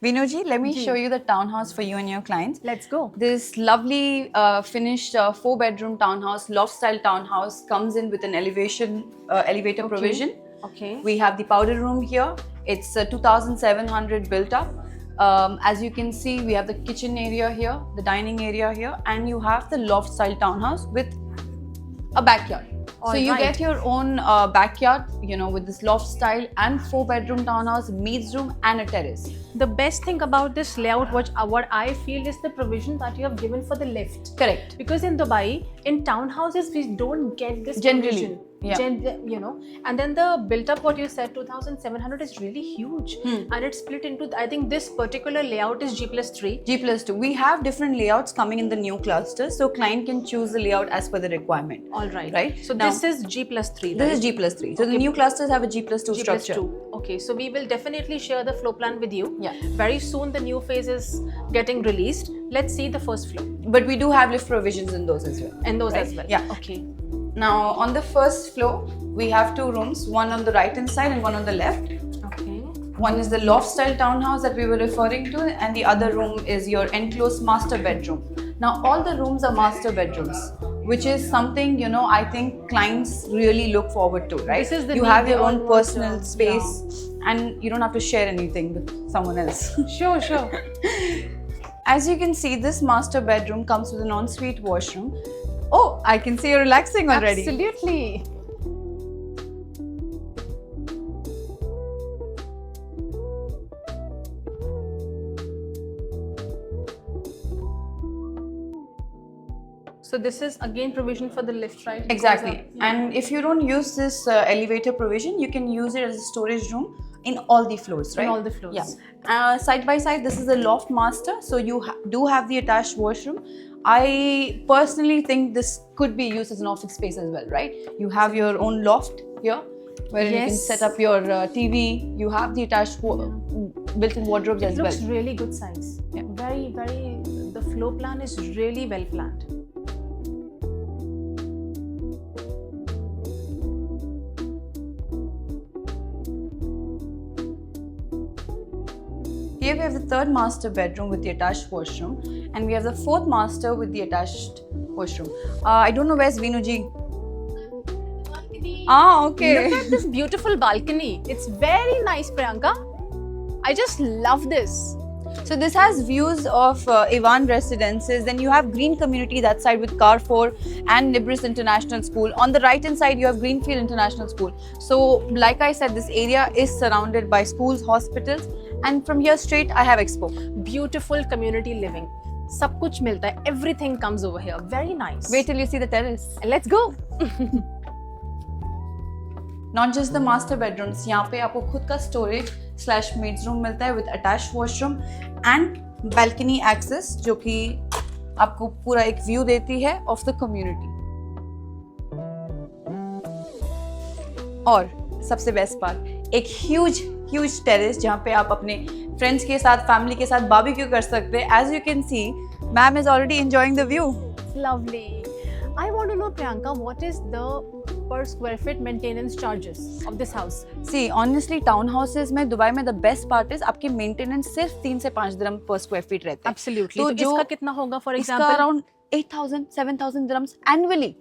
Vinoji, let me show you the townhouse for you and your clients. Let's go. This lovely finished 4-bedroom townhouse, loft-style townhouse comes in with an elevator provision. Okay. We have the powder room here. It's 2,700 built up. As you can see, we have the kitchen area here, the dining area here, and you have the loft-style townhouse with a backyard. So you get your own backyard, with this loft style and 4-bedroom townhouse, meets room and a terrace. The best thing about this layout, what I feel, is the provision that you have given for the lift. Correct. Because in Dubai, in townhouses, we don't get this Generally. provision. And then the built up, what you said, 2,700 is really huge. And it's split into, I think this particular layout is G+3. G+2. We have different layouts coming in the new clusters, so client can choose the layout as per the requirement. All right. Right. So this is G+3. This is G+3. So the new clusters have a G+2 structure. Okay, so we will definitely share the floor plan with you. Yeah. Very soon the new phase is getting released. Let's see the first floor. But we do have lift provisions in those as well. And those Right? as well. Yeah. Okay. Now on the first floor, we have 2 rooms, one on the right hand side and one on the left. Okay. One is the loft style townhouse that we were referring to, and the other room is your enclosed master bedroom. Now all the rooms are master bedrooms, which is something I think clients really look forward to, right? This is the you need have they your own all want, personal space and you don't have to share anything with someone else. Sure. As you can see, this master bedroom comes with an ensuite washroom. Oh, I can see you're relaxing already. Absolutely. So this is again provision for the lift, right? Exactly. And if you don't use this elevator provision, you can use it as a storage room in all the floors, right? In all the floors. Yeah. Side by side, this is a loft master. So you do have the attached washroom. I personally think this could be used as an office space as well, right? You have your own loft here where you can set up your TV. You have the attached built-in wardrobes as well. It looks really good size. Yeah. Very, the floor plan is really well planned. Here we have the 3rd master bedroom with the attached washroom, and we have the 4th master with the attached washroom. I don't know where's Vinoji. Balcony. Okay. Look at this beautiful balcony. It's very nice, Priyanka. I just love this. So this has views of Ivan Residences. Then you have Green Community that side with Carrefour and Nibris International School. On the right hand side, you have Greenfield International School. So like I said, this area is surrounded by schools, hospitals, and from here straight, I have Expo. Beautiful community living. सब कुछ मिलता है. Everything comes over here. Very nice. Wait till you see the terrace. Let's go. Not just the master bedrooms. यहाँ पे आपको खुद का storage/maids room मिलता है with attached washroom and balcony access, जो कि आपको पूरा एक view देती है of the community. और सबसे बेस्ट पार्ट, एक huge terrace जहाँ पे आप अपने friends के साथ, family के साथ barbecue कर सकते हैं. As you can see, ma'am is already enjoying the view. Lovely. I want to know, Priyanka, what is the per square feet maintenance charges of this house? See, honestly, townhouses में Dubai में the best part is आपकी maintenance सिर्फ 3 से 5 दिरहम per square feet रहते हैं. Absolutely. तो इसका कितना होगा, for example? इसका around 8,000, 7,000 dirhams annually.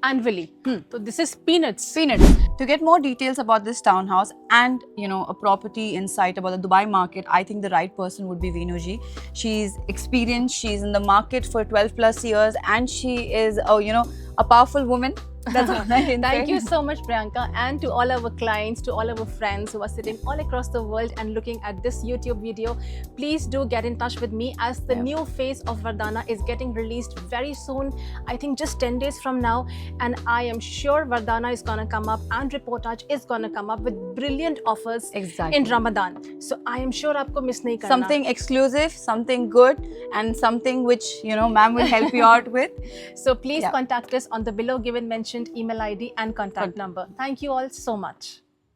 So this is peanuts. To get more details about this townhouse and a property insight about the Dubai market, I think the right person would be Vinoji. She's experienced. She's in the market for 12 plus years, and she is a powerful woman. That's what I can Thank say. you so much, Priyanka, and to all our clients, to all our friends who are sitting all across the world and looking at this YouTube video. Please do get in touch with me as the new phase of Vardhana is getting released very soon. I think just 10 days from now, and I am sure Vardhana is gonna come up and reportage is gonna come up with brilliant offers in Ramadan. So I am sure आपको miss नहीं करना. Something exclusive, something good, and something which ma'am will help you out with. So please contact us on the below given mentioned email ID and contact number. Thank you all so much.